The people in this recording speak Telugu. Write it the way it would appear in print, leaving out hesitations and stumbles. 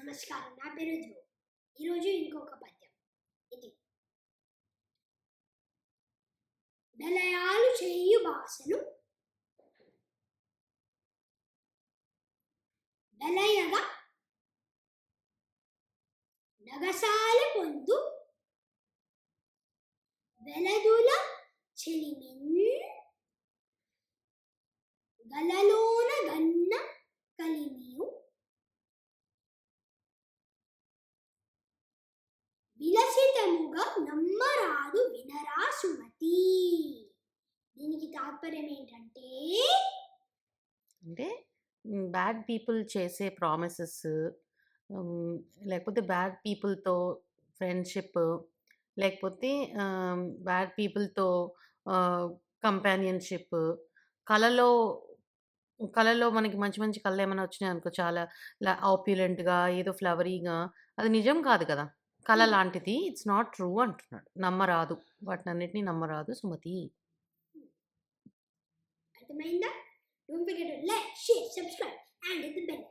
నమస్కారం, నా పేరు ధ్రువ్. ఈరోజు ఇంకొక పద్యం. ఇది బెలయాలు చేయు బాసలు బెలయగా నగసాల పొందు వెలదుల చెలిమిన్ గలలోన గన్న కలిమియు విలసితముగా నమ్మరాదు వినరా సుమతి. దీనికి తాత్పర్యం ఏంటంటే బ్యాడ్ పీపుల్ చేసే ప్రామిసెస్, లేకపోతే బ్యాడ్ పీపుల్తో ఫ్రెండ్షిప్, లేకపోతే బ్యాడ్ పీపుల్తో కంపానియన్షిప్, కళలో కళలో మనకి మంచి మంచి కళలు ఏమైనా వచ్చినాయి అనుకో, చాలా ఆప్యులెంట్గా ఏదో ఫ్లవరీగా, అది నిజం కాదు కదా, కళ లాంటిది, ఇట్స్ నాట్ ట్రూ అంటున్నాడు. నమ్మరాదు, వాటినన్నిటినీ నమ్మరాదు సుమతి. అర్థమైందా? Don't forget to like, share, subscribe and hit the bell.